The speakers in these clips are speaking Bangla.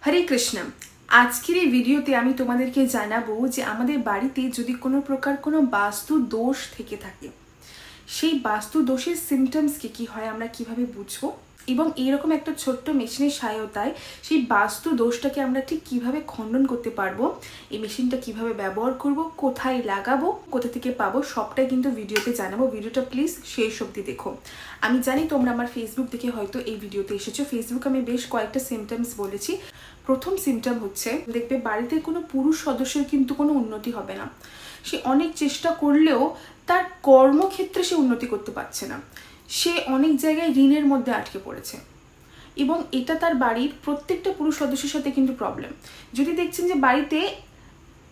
হরে কৃষ্ণ। আজকের এই ভিডিওতে আমি তোমাদেরকে জানাবো যে আমাদের বাড়িতে যদি কোনো প্রকার কোনো বাস্তু দোষ থেকে থাকে, সেই বাস্তু দোষের সিমটমস কি হয়, আমরা কিভাবে বুঝবো, এবং এইরকম একটা ছোট্ট মেশিনের সহায়তায় সেই বাস্তু দোষটাকে আমরা ঠিক কিভাবে খণ্ডন করতে পারবো, এই মেশিনটা কিভাবে ব্যবহার করব, কোথায় লাগাবো, কোথা থেকে পাবো, সবটাই কিন্তু ভিডিওতে জানাবো। ভিডিওটা প্লিজ শেষ অবধি দেখো। আমি জানি তোমরা আমার ফেসবুক থেকে হয়তো এই ভিডিওতে এসেছো। ফেসবুক আমি বেশ কয়েকটা সিমটমস বলেছি। প্রথম সিমটম হচ্ছে, দেখবে বাড়িতে কোনো পুরুষ সদস্যের কিন্তু কোনো উন্নতি হবে না। সে অনেক চেষ্টা করলেও তার কর্মক্ষেত্রে সে উন্নতি করতে পারছে না। সে অনেক জায়গায় ঋণের মধ্যে আটকে পড়েছে এবং এটা তার বাড়ির প্রত্যেকটা পুরুষ সদস্যের সাথে কিন্তু প্রবলেম। যদি দেখছেন যে বাড়িতে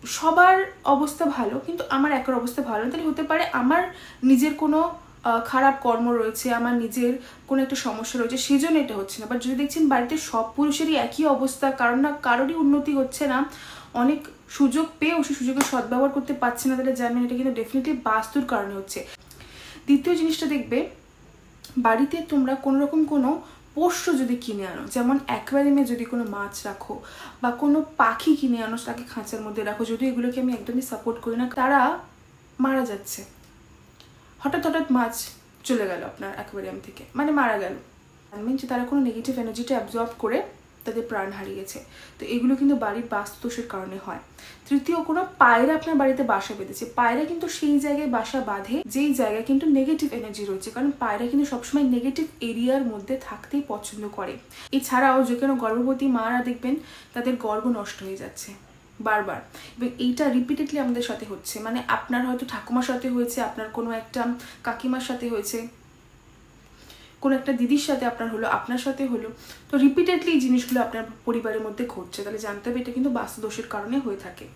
সবার অবস্থা ভালো কিন্তু আমার একার অবস্থা ভালো না, তাহলে হতে পারে আমার নিজের কোনো খারাপ কর্ম রয়েছে, আমার নিজের কোনো একটা সমস্যা রয়েছে, সেই জন্য এটা হচ্ছে না। বাট যদি দেখছেন বাড়িতে সব পুরুষেরই একই অবস্থা, কারণ না কারোরই উন্নতি হচ্ছে না, অনেক সুযোগ পেয়েও সেই সুযোগের সদ্ব্যবহার করতে পারছে না, তাহলে জানবেন এটা কিন্তু ডেফিনেটলি বাস্তুর কারণে হচ্ছে। দ্বিতীয় জিনিসটা দেখবে, বাড়িতে তোমরা কোনোরকম কোনো পোষ্য যদি কিনে আনো, যেমন অ্যাকোয়ারিয়ামে যদি কোনো মাছ রাখো বা কোনো পাখি কিনে আনো, তাকে খাঁচার মধ্যে রাখো, যদিও এগুলোকে আমি একদমই সাপোর্ট করি না, তারা মারা যাচ্ছে। হঠাৎ হঠাৎ মাছ চলে গেল আপনার অ্যাকোয়ারিয়াম থেকে, মানে মারা গেল, জানবেন যে তারা কোনো নেগেটিভ এনার্জিটা অ্যাবজর্ব করে তাদের প্রাণ হারিয়েছে। তো এগুলো কিন্তু বাড়ির বাস্তুদোষের কারণে হয়। তৃতীয়, কোনো পায়রা আপনার বাড়িতে বাসা বেঁধেছে। পায়রা কিন্তু সেই জায়গায় বাসা বাঁধে যেই জায়গায় কিন্তু নেগেটিভ এনার্জি রয়েছে, কারণ পায়রা কিন্তু সবসময় নেগেটিভ এরিয়ার মধ্যে থাকতেই পছন্দ করে। এছাড়াও যে কোনো গর্ভবতী মারা দেখবেন তাদের গর্ভ নষ্ট হয়ে যাচ্ছে বারবার, এবং এইটা রিপিটেডলি আমাদের সাথে হচ্ছে। মানে আপনার হয়তো ঠাকুমার সাথে হয়েছে, আপনার কোনো একটা কাকিমার সাথে হয়েছে, কোনো একটা দিদির সাথে আপনার হলো, আপনার সাথে হলো, তো রিপিটেডলি এই জিনিসগুলো আপনার পরিবারের মধ্যে ঘটছে, তাহলে জানতে হবে এটা কিন্তু বাস্তুদোষের কারণে হয়ে থাকে।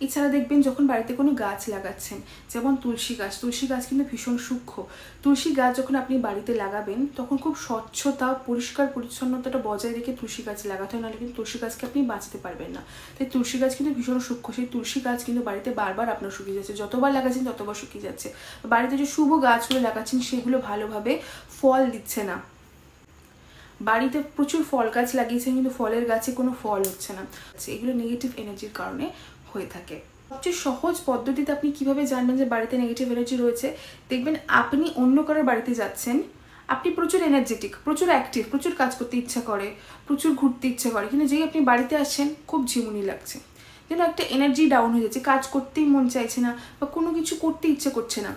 এছাড়া দেখবেন যখন বাড়িতে কোনো গাছ লাগাচ্ছেন, যেমন তুলসী গাছ, তুলসী গাছ কিন্তু ভীষণ সূক্ষ্ম। তুলসী গাছ যখন আপনি বাড়িতে লাগাবেন তখন খুব স্বচ্ছতা, পরিষ্কার পরিচ্ছন্নতাটা বজায় রেখে তুলসী গাছ লাগাতে হয়, নাহলে কিন্তু তুলসী গাছকে আপনি বাঁচাতে পারবেন না। তাই তুলসী গাছ কিন্তু ভীষণ সূক্ষ্ম। সেই তুলসী গাছ কিন্তু বাড়িতে বারবার আপনার শুকিয়ে যাচ্ছে, যতবার লাগাচ্ছেন ততবার শুকিয়ে যাচ্ছে। বাড়িতে যে শুভ গাছগুলো লাগাচ্ছেন সেগুলো ভালোভাবে ফল দিচ্ছে না। বাড়িতে প্রচুর ফল গাছ লাগিয়েছেন কিন্তু ফলের গাছে কোনো ফল হচ্ছে না, এগুলো নেগেটিভ এনার্জির কারণে হয়ে থাকে। সবচেয়ে সহজ পদ্ধতিতে আপনি কিভাবে জানবেন যে বাড়িতে নেগেটিভ এনার্জি রয়েছে, দেখবেন আপনি অন্য কারোর বাড়িতে যাচ্ছেন, আপনি প্রচুর এনার্জেটিক, প্রচুর অ্যাক্টিভ, প্রচুর কাজ করতে ইচ্ছা করে, প্রচুর ঘুরতে ইচ্ছা করে, কিন্তু যেই আপনি বাড়িতে আসছেন খুব ঝিমুনি লাগছে, যেন একটা এনার্জি ডাউন হয়ে যাচ্ছে, কাজ করতেই মন চাইছে না বা কোনো কিছু করতে ইচ্ছে করছে না।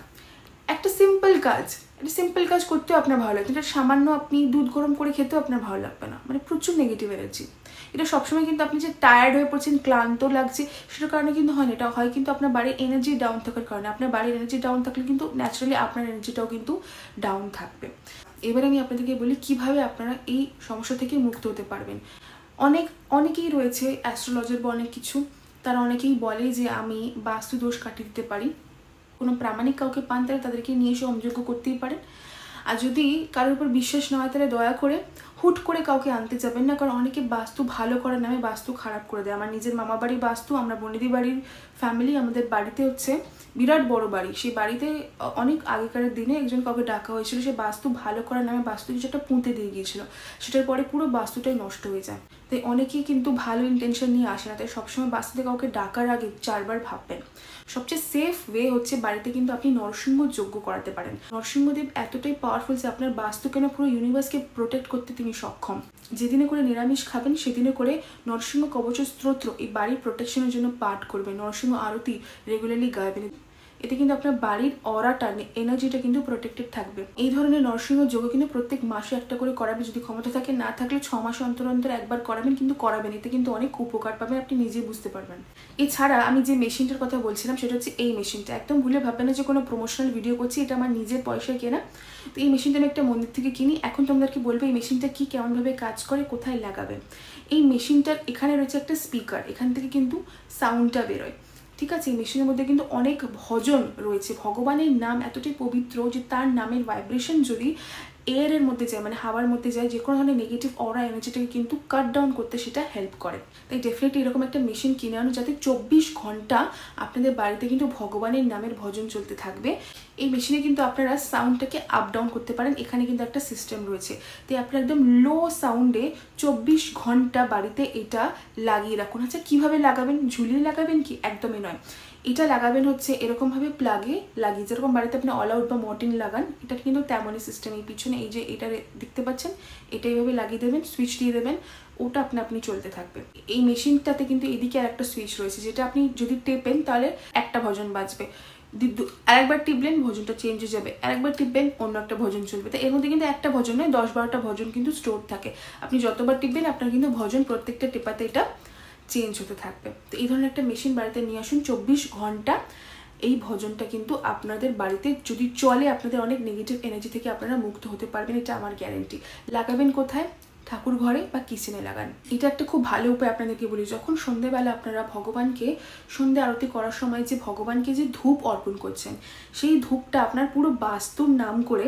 একটা সিম্পল কাজ করতেও আপনার ভালো লাগবে, এটা সামান্য আপনি দুধ গরম করে খেতেও আপনার ভালো লাগবে না, মানে প্রচুর নেগেটিভ এনার্জি। এটা সবসময় কিন্তু আপনি যে টায়ার্ড হয়ে পড়ছেন, ক্লান্ত লাগছে, সেটার কারণে কিন্তু হয় না, এটা হয় কিন্তু আপনার বাড়ির এনার্জি ডাউন থাকার কারণে। আপনার বাড়ির এনার্জি ডাউন থাকলে কিন্তু ন্যাচারালি আপনার এনার্জিটাও কিন্তু ডাউন থাকবে। এবার আমি আপনাদেরকে বলি কিভাবে আপনারা এই সমস্যা থেকে মুক্ত হতে পারবেন। অনেকেই রয়েছে অ্যাস্ট্রোলজার বা অনেক কিছু, তারা অনেকেই বলে যে আমি বাস্তু দোষ কাটিয়ে দিতে পারি। কোনো প্রামাণিক কাউকে পান তাহলে তাদেরকে নিয়ে এসে হোমযজ্ঞ করতেই পারেন। আর যদি কারোর উপর বিশ্বাস না হয় তাহলে দয়া করে হুট করে কাউকে আনতে যাবেন না, কারণ অনেকে বাস্তু ভালো করার নামে বাস্তু খারাপ করে দেয়। আমার নিজের মামা বাড়ির বাস্তু, আমরা বনেদি বাড়ির ফ্যামিলি, আমাদের বাড়িতে হচ্ছে বিরাট বড় বাড়ি, সেই বাড়িতে অনেক আগেকার দিনে একজন কাউকে ডাকা হয়েছিল, সে বাস্তু ভালো করার নামে বাস্তু কিছু একটা পুঁতে দিয়ে গিয়েছিল, সেটার পরে পুরো বাস্তুটাই নষ্ট হয়ে যায়। তাই অনেকেই কিন্তু ভালো ইন্টেনশন নিয়ে আসে না, তাই সবসময় বাস্তুতে কাউকে ডাকার আগে 4 বার ভাববেন। সবচেয়ে সেফ ওয়ে হচ্ছে বাড়িতে কিন্তু আপনি নরসিংহ যজ্ঞ করাতে পারেন। নরসিংহদেব এতটাই পাওয়ারফুল যে আপনার বাস্তু কেন পুরো ইউনিভার্সকে প্রোটেক্ট করতে তিনি সক্ষম। যেদিনে করে নিরামিষ খাবেন সেদিনে করে নরসিংহ কবচ স্তোত্র এই বাড়ির প্রোটেকশনের জন্য পাঠ করবেন, নরসিংহ আরতি রেগুলারলি গাইবেন। এতে কিন্তু আপনার বাড়ির অরাটা, এনার্জিটা কিন্তু প্রোটেক্টেড থাকবে। এই ধরনের নরসিংহ যোগ কিন্তু প্রত্যেক মাসে একটা করে করাবেন, যদি ক্ষমতা থাকে, না থাকলে 6 মাস অন্তর অন্তর একবার করাবেন, কিন্তু করাবেন, এতে কিন্তু অনেক উপকার পাবেন, আপনি নিজেই বুঝতে পারবেন। এছাড়া আমি যে মেশিনটার কথা বলছিলাম সেটা হচ্ছে এই মেশিনটা। একদম ভুলে ভাববেন না যে কোনো প্রমোশনাল ভিডিও করছি, এটা আমার নিজের পয়সায় কেনা। তো এই মেশিনটা আমি একটা মন্দির থেকে কিনি। এখন তোমাদেরকে বলবো এই মেশিনটা কি, কেমনভাবে কাজ করে, কোথায় লাগাবে। এই মেশিনটার এখানে রয়েছে একটা স্পিকার, এখান থেকে কিন্তু সাউন্ডটা বেরোয়, ঠিক আছে। এই মেশিনের মধ্যে কিন্তু অনেক ভজন রয়েছে, ভগবানের নাম এতটাই পবিত্র যে তার নামের ভাইব্রেশন যদি এয়ারের মধ্যে যায়, মানে হাওয়ার মধ্যে যায়, যে কোনো ধরনের নেগেটিভ অরা এনার্জিটাকে কিন্তু কাট ডাউন করতে সেটা হেল্প করে। তাই ডেফিনেটলি এরকম একটা মেশিন কিনে আনো যাতে 24 ঘন্টা আপনাদের বাড়িতে কিন্তু ভগবানের নামের ভজন চলতে থাকবে। এই মেশিনে কিন্তু আপনারা সাউন্ডটাকে আপ ডাউন করতে পারেন, এখানে কিন্তু একটা সিস্টেম রয়েছে। তাই আপনারা একদম লো সাউন্ডে 24 ঘন্টা বাড়িতে এটা লাগিয়ে রাখুন। আচ্ছা কীভাবে লাগাবেন? ঝুলিয়ে লাগাবেন কি? একদমই নয়, এটা লাগাবেন হচ্ছে এরকমভাবে প্লাগে লাগিয়ে, যেরকম বাড়িতে আপনি অল আউট বা মর্টিন লাগান, এটা কিন্তু তেমনই সিস্টেম। এই পিছনে এই যে এটা দেখতে পাচ্ছেন, এটা এইভাবে লাগিয়ে দেবেন, সুইচ দিয়ে দেবেন, ওটা আপনি চলতে থাকবে। এই মেশিনটাতে কিন্তু এদিকে আর একটা সুইচ রয়েছে, যেটা আপনি যদি টেপেন তাহলে একটা ভজন বাজবে, আরেকবার টিপলেন ভজনটা চেঞ্জ হয়ে যাবে, আরেকবার টিপবেন অন্য একটা ভজন চলবে। তো এর মধ্যে কিন্তু একটা ভজন নয়, 10-12টা ভজন কিন্তু স্টোর থাকে। আপনি যতবার টিপবেন আপনার কিন্তু ভজন প্রত্যেকটা টেপাতে এটা চেঞ্জ হতে থাকবে। তো এই ধরনের একটা মেশিন বাড়িতে নিয়ে আসুন, 24 ঘন্টা এই ভজনটা কিন্তু আপনাদের বাড়িতে যদি চলে, আপনাদের অনেক নেগেটিভ এনার্জি থেকে আপনারা মুক্ত হতে পারবেন, এটা আমার গ্যারেন্টি। লাগাবেন কোথায়? ঠাকুর ঘরে বা কিচেনে লাগান। এটা একটা খুব ভালো উপায় আপনাদেরকে বলি। যখন সন্ধ্যেবেলা আপনারা ভগবানকে সন্ধ্যে আরতি করার সময় যে ভগবানকে যে ধূপ অর্পণ করছেন, সেই ধূপটা আপনার পুরো বাস্তুর নাম করে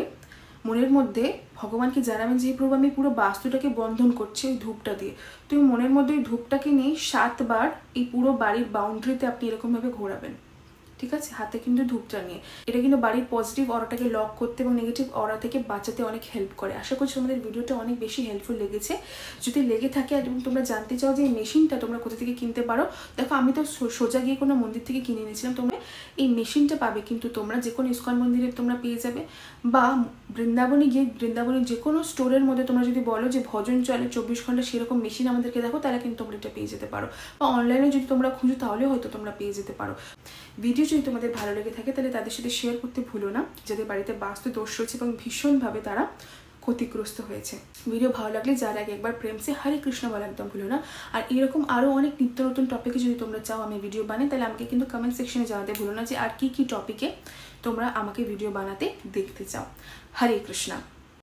মনের মধ্যে ভগবানকে জানাবেন যে প্রভু আমি পুরো বাস্তুটাকে বন্ধন করছি ওই ধূপটা দিয়ে। তুমি মনের মধ্যে ওই ধূপটাকে নিয়ে 7 বার এই পুরো বাড়ির বাউন্ডারিতে আপনি এরকমভাবে ঘোরাবেন, ঠিক আছে? হাতে কিন্তু ধূপটা নিয়ে। এটা কিন্তু বাড়ির পজিটিভ অরাটাকে লক করতে এবং নেগেটিভ অরা থেকে বাঁচাতে অনেক হেল্প করে। আশা করছি তোমাদের ভিডিওটা অনেক বেশি হেল্পফুল লেগেছে। যদি লেগে থাকে এবং তোমরা জানতে চাও যে এই মেশিনটা তোমরা কোথা থেকে কিনতে পারো, দেখো আমি তো সোজা গিয়ে কোনো মন্দির থেকে কিনে নিয়েছিলাম। তোমরা এই মেশিনটা পাবে কিন্তু তোমরা যে কোনো ইস্কন মন্দিরে তোমরা পেয়ে যাবে, বা বৃন্দাবনে গিয়ে বৃন্দাবনের যে কোনো স্টোরের মধ্যে তোমরা যদি বলো যে ভজন চলে 24 ঘন্টা সেরকম মেশিন আমাদেরকে দেখো, তাহলে কিন্তু তোমরা এটা পেয়ে যেতে পারো। বা অনলাইনে যদি তোমরা খুঁজো তাহলেও হয়তো তোমরা পেয়ে যেতে পারো। ভিডিও যদি তোমাদের ভালো লেগে থাকে তাহলে তাদের সাথে শেয়ার করতে ভুলো না, যাদের বাড়িতে বাস্তু দোষ রয়েছে এবং ভীষণভাবে তারা ক্ষতিগ্রস্ত হয়েছে। ভিডিও ভালো লাগলে যার আগে একবার প্রেম সে হরে কৃষ্ণ বলা একদম ভুলো না। আর এরকম আরও অনেক নিত্য নতুন টপিকে যদি তোমরা চাও আমি ভিডিও বানাই, তাহলে আমাকে কিন্তু কমেন্ট সেকশনে জানাতে ভুলো না যে আর কি কি টপিকে তোমরা আমাকে ভিডিও বানাতে দেখতে চাও। হরে কৃষ্ণ।